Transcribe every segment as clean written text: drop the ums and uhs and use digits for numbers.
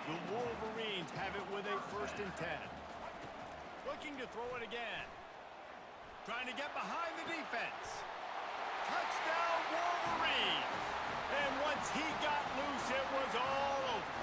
The Wolverines have it with a 1st and 10. Looking to throw it again. Trying to get behind the defense. Touchdown, Wolverines! And once he got loose, it was all over.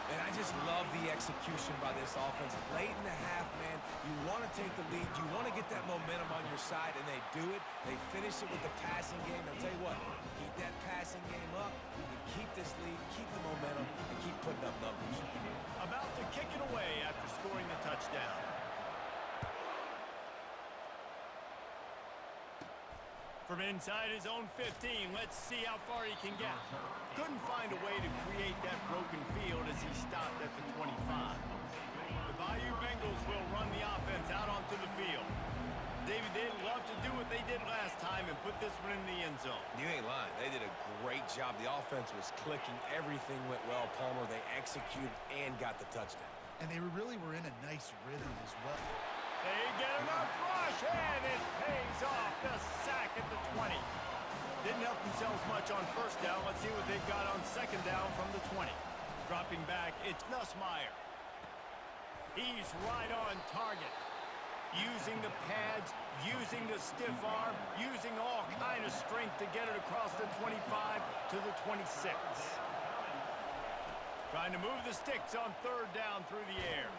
And I just love the execution by this offense. Late in the half, man, you want to take the lead. You want to get that momentum on your side, and they do it. They finish it with the passing game. I'll tell you what, keep that passing game up. You can keep this lead, keep the momentum, and keep putting up numbers. About to kick it away after scoring the touchdown. From inside his own 15, let's see how far he can get. Couldn't find a way to create that broken field as he stopped at the 25. The Bayou Bengals will run the offense out onto the field. David, they'd love to do what they did last time and put this one in the end zone. You ain't lying. They did a great job. The offense was clicking. Everything went well, Palmer. They executed and got the touchdown. And they really were in a nice rhythm as well. They get enough rush, and it pays off. The sack at the 20. Didn't help themselves much on 1st down. Let's see what they've got on 2nd down from the 20. Dropping back, it's Nussmeier. He's right on target. Using the pads, using the stiff arm, using all kind of strength to get it across the 25 to the 26. Trying to move the sticks on 3rd down through the air.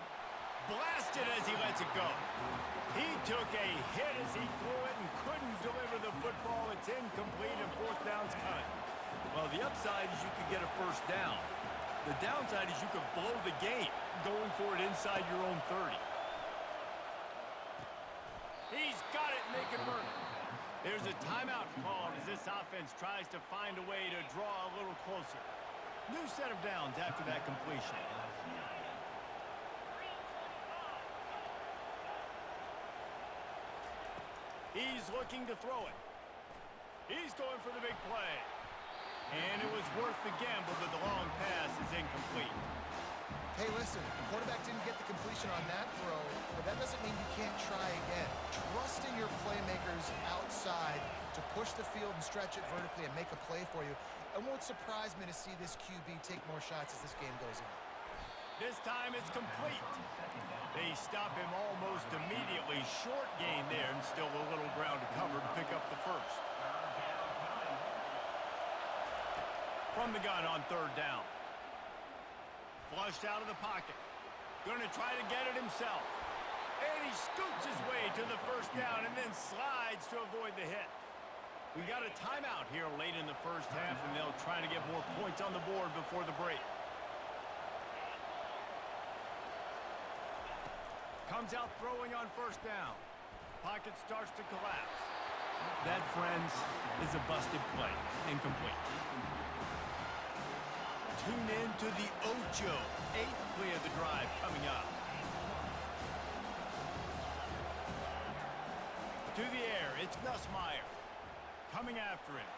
Blasted as he lets it go. He took a hit as he threw it and couldn't deliver the football. It's incomplete and 4th down's cut. Well, the upside is you could get a 1st down. The downside is you could blow the game going for it inside your own 30. He's got it, make it work. There's a timeout called as this offense tries to find a way to draw a little closer. New set of downs after that completion. He's looking to throw it. He's going for the big play. And it was worth the gamble, but the long pass is incomplete. Hey, listen, the quarterback didn't get the completion on that throw, but that doesn't mean you can't try again. Trust in your playmakers outside to push the field and stretch it vertically and make a play for you. It won't surprise me to see this QB take more shots as this game goes on. This time it's complete. They stop him almost immediately. Short gain there and still a little ground to cover to pick up the 1st. From the gun on 3rd down. Flushed out of the pocket. Going to try to get it himself. And he scoots his way to the 1st down and then slides to avoid the hit. We got a timeout here late in the 1st half, and they'll try to get more points on the board before the break. Comes out throwing on 1st down. Pocket starts to collapse. That, friends, is a busted play. Incomplete. Tune in to the Ocho. 8th play of the drive coming up. To the air, it's Nussmeier. Coming after him.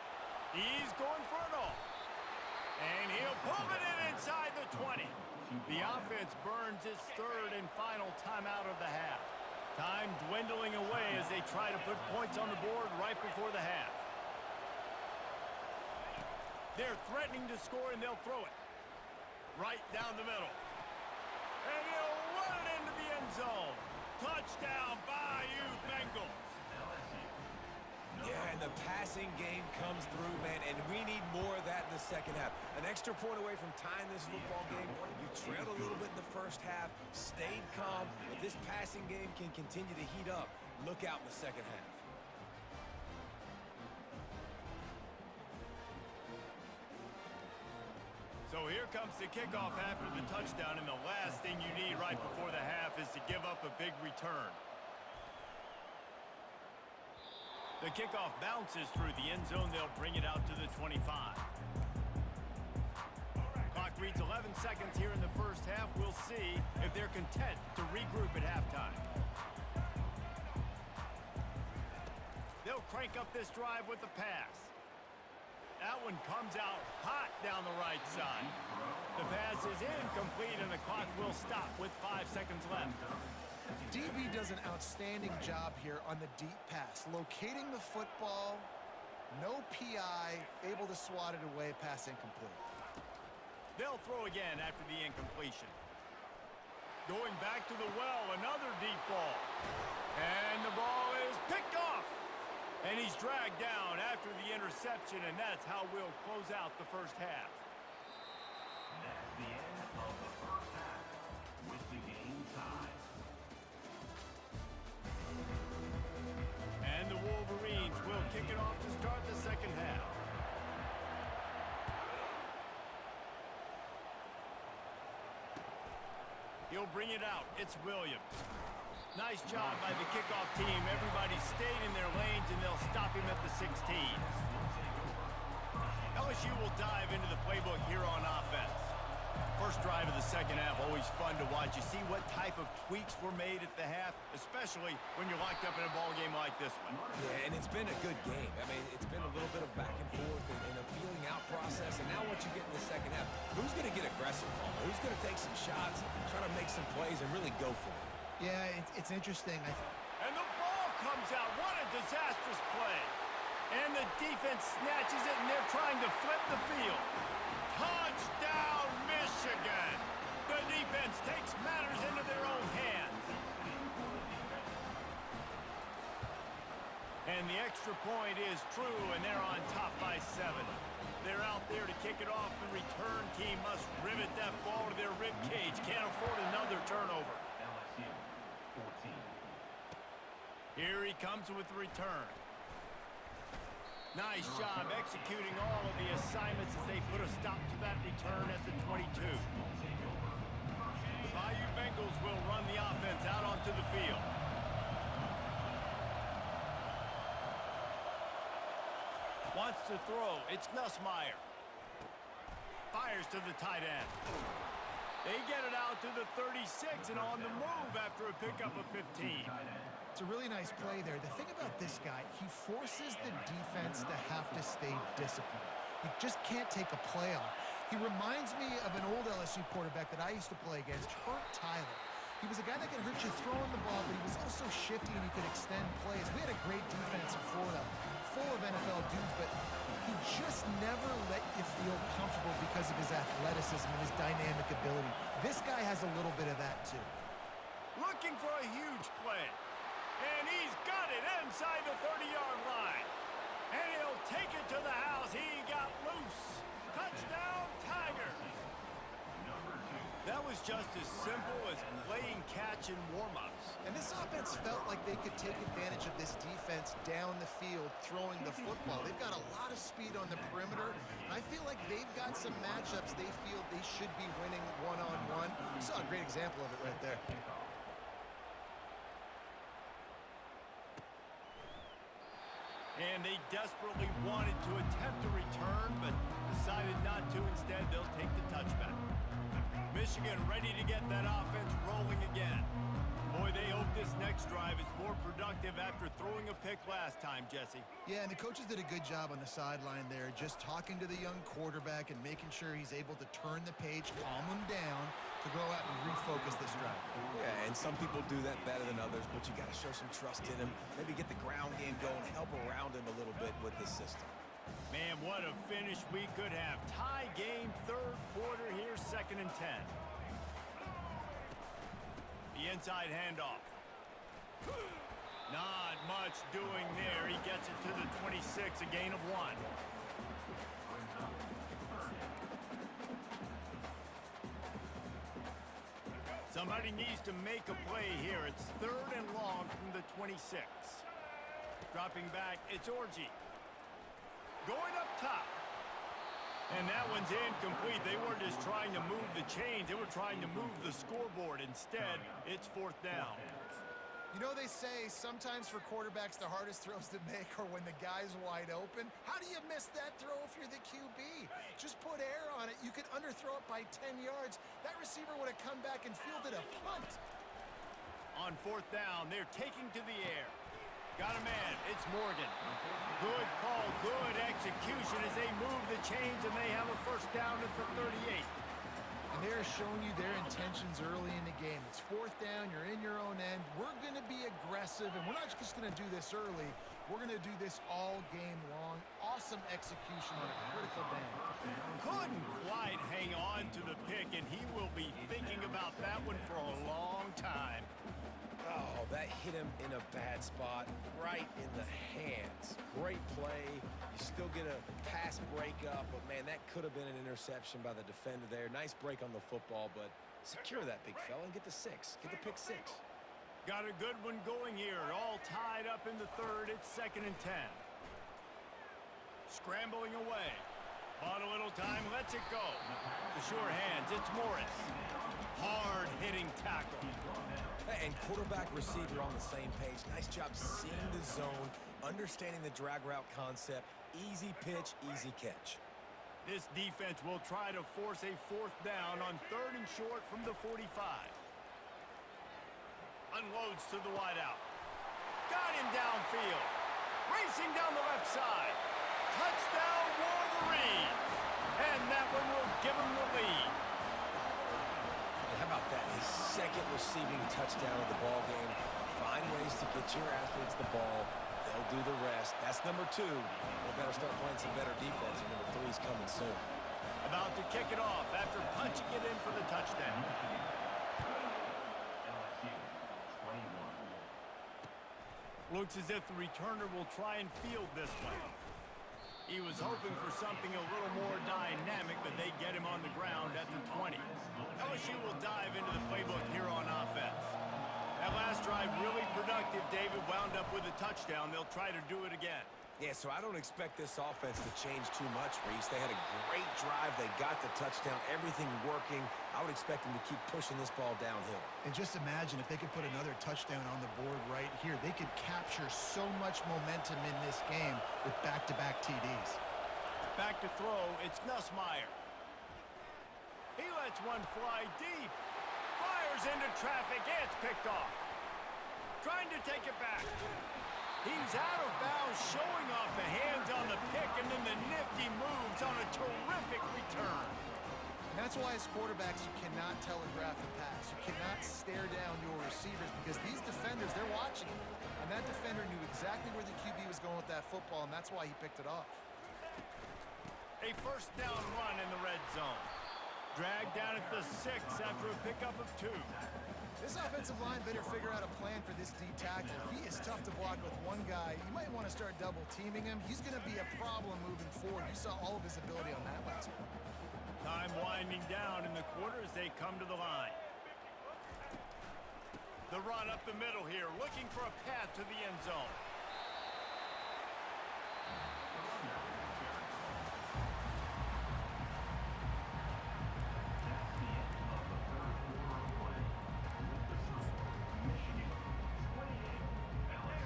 He's going for it all. And he'll pull it in inside the 20. The offense burns its 3rd and final timeout of the half. Time dwindling away as they try to put points on the board right before the half. They're threatening to score, and they'll throw it. Right down the middle. And he'll run it into the end zone. Touchdown, Bayou Bengals. Yeah, and the passing game comes through, man, and we need more of that in the 2nd half. An extra point away from tying this football game. You trailed a little bit in the 1st half, stayed calm. If this passing game can continue to heat up, look out in the 2nd half. So here comes the kickoff after the touchdown, and the last thing you need right before the half is to give up a big return. The kickoff bounces through the end zone. They'll bring it out to the 25. Clock reads 11 seconds here in the 1st half. We'll see if they're content to regroup at halftime. They'll crank up this drive with the pass. That one comes out hot down the right side. The pass is incomplete, and the clock will stop with 5 seconds left. DB does an outstanding job here on the deep pass. Locating the football, no PI, able to swat it away, pass incomplete. They'll throw again after the incompletion. Going back to the well, another deep ball. And the ball is picked off. And he's dragged down after the interception, and that's how we'll close out the first half. That's the end of the first half with the game tied. And the Wolverines will kick it off to start the second half. He'll bring it out. It's Williams. Nice job by the kickoff team. Everybody stayed in their lanes, and they'll stop him at the 16. LSU will dive into the playbook here on offense. First drive of the second half, always fun to watch. You see what type of tweaks were made at the half, especially when you're locked up in a ball game like this one. Yeah, and it's been a good game. I mean, it's been a little bit of back and forth and a feeling out process. And now what you get in the second half, who's going to get aggressive, Paul? Who's going to take some shots, try to make some plays, and really go for it? Yeah, it's interesting. And the ball comes out. What a disastrous play. And the defense snatches it, and they're trying to flip the field. Touchdown, Michigan. The defense takes matters into their own hands. And the extra point is true, and they're on top by 7. They're out there to kick it off. The return team must rivet that ball to their rib cage. Can't afford another turnover. LSU 14. Here he comes with the return. Nice job executing all of the assignments as they put a stop to that return at the 22. Bayou Bengals will run the offense out onto the field. Wants to throw. It's Nussmeier. Fires to the tight end. They get it out to the 36 and on the move after a pickup of 15. It's a really nice play there. The thing about this guy, he forces the defense to have to stay disciplined. You just can't take a play off. He reminds me of an old LSU quarterback that I used to play against, Hurt Tyler. He was a guy that could hurt you throwing the ball, but he was also shifty and he could extend plays. We had a great defense in Florida, full of NFL dudes, but he just never let you feel comfortable because of his athleticism and his dynamic ability. This guy has a little bit of that too. Looking for a huge play. And he's got it inside the 30-yard line. And he'll take it to the house. He got loose. Touchdown, Tigers. That was just as simple as playing catch in warm-ups. And this offense felt like they could take advantage of this defense down the field throwing the football. They've got a lot of speed on the perimeter, and I feel like they've got some matchups they feel they should be winning one-on-one. You saw a great example of it right there. And they desperately wanted to attempt a return, but decided not to. Instead, they'll take the touchback. Michigan ready to get that offense rolling again. Boy, they hope this next drive is more productive after throwing a pick last time, Jesse. Yeah, and the coaches did a good job on the sideline there, just talking to the young quarterback and making sure he's able to turn the page, calm him down, to go out and refocus this drive. Yeah, and some people do that better than others, but you got to show some trust in him. Maybe get the ground game going, help around him a little bit with this system. Man, what a finish we could have. Tie game, third quarter here, 2nd and 10. The inside handoff. Not much doing there. He gets it to the 26, a gain of 1. Somebody needs to make a play here. It's 3rd and long from the 26. Dropping back, it's Orji. Going up top. And that one's incomplete. They weren't just trying to move the chains. They were trying to move the scoreboard. Instead, it's 4th down. You know, they say sometimes for quarterbacks the hardest throws to make are when the guy's wide open. How do you miss that throw if you're the QB? Just put air on it. You could underthrow it by 10 yards. That receiver would have come back and fielded a punt. On 4th down, they're taking to the air. Got a man. It's Morgan. Good call, good execution as they move the chains, and they have a 1st down at the 38. And they're showing you their intentions early in the game. It's 4th down. You're in your own end. We're going to be aggressive, and we're not just going to do this early. We're going to do this all game long. Awesome execution on a critical down. Couldn't quite hang on to the pick, and he will be thinking about that one for a long time. Oh, that hit him in a bad spot, right in the hands. Great play. You still get a pass breakup, but, man, that could have been an interception by the defender there. Nice break on the football, but secure that big fella and get the 6. Get the pick 6. Got a good one going here. All tied up in the third. It's 2nd and 10. Scrambling away. Bought a little time. Lets it go. The sure hands. It's Morris. Hard-hitting tackle. And quarterback receiver on the same page. Nice job seeing the zone, understanding the drag route concept. Easy pitch, easy catch. This defense will try to force a 4th down on 3rd and short from the 45. Unloads to the wideout. Got him downfield. Racing down the left side. Touchdown, Wolverines. And that one will give him the lead. And how about that? His 2nd receiving touchdown of the ball game. Find ways to get your athletes the ball. They'll do the rest. That's number 2. They better start playing some better defense. And number 3 is coming soon. About to kick it off after punching it in for the touchdown. Looks as if the returner will try and field this one. He was hoping for something a little more dynamic, but they get him on the ground at the 20. LSU will dive into the playbook here on offense. That last drive really productive. David wound up with a touchdown. They'll try to do it again. Yeah, so I don't expect this offense to change too much, Reese. They had a great drive. They got the touchdown. Everything working. I would expect them to keep pushing this ball downhill. And just imagine if they could put another touchdown on the board right here. They could capture so much momentum in this game with back-to-back TDs. Back to throw. It's Nussmeier. He lets one fly deep. Fires into traffic. It's picked off. Trying to take it back. He's out of bounds, showing off the hands on the pick, and then the nifty moves on a terrific return. And that's why as quarterbacks you cannot telegraph the pass. You cannot stare down your receivers because these defenders, they're watching you. And that defender knew exactly where the QB was going with that football, and that's why he picked it off. A 1st down run in the red zone. Dragged down at the 6 after a pickup of 2. This offensive line better figure out a plan for this D tackle. He is tough to block with one guy. You might want to start double teaming him. He's going to be a problem moving forward. You saw all of his ability on that last one. Time winding down in the quarter as they come to the line. The run up the middle here, looking for a path to the end zone.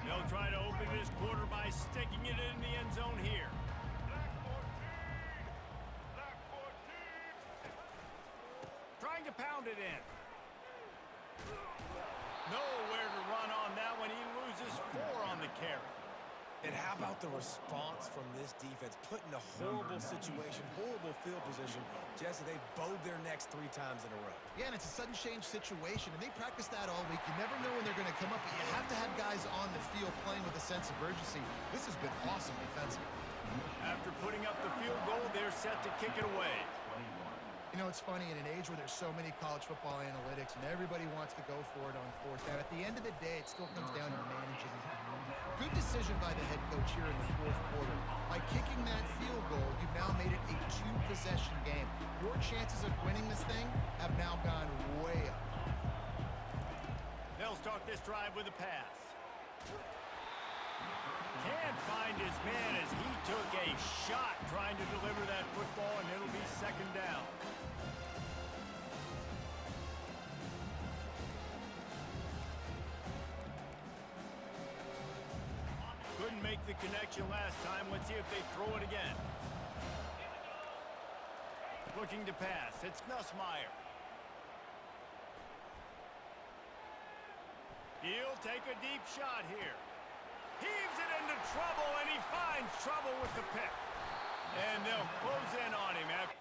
They'll try to open this quarter by sticking it in the end zone here. Trying to pound it in. Nowhere to run on that one. He loses 4 on the carry. And how about the response from this defense? Put in a horrible situation, horrible field position. Jesse, they've bowed their necks 3 times in a row. Yeah, and it's a sudden change situation, and they practice that all week. You never know when they're going to come up, but you have to have guys on the field playing with a sense of urgency. This has been awesome defensively. After putting up the field goal, they're set to kick it away. You know, it's funny, in an age where there's so many college football analytics and everybody wants to go for it on 4th down, at the end of the day, it still comes down to managing the game. Good decision by the head coach here in the 4th quarter. By kicking that field goal, you've now made it a 2-possession game. Your chances of winning this thing have now gone way up. They'll start this drive with a pass. Can't find his man as he took a shot trying to deliver that football, and it'll be 2nd down. Couldn't make the connection last time. Let's see if they throw it again. Looking to pass. It's Nussmeier. He'll take a deep shot here. Heaves it into trouble, and he finds trouble with the pick. And they'll close in on him after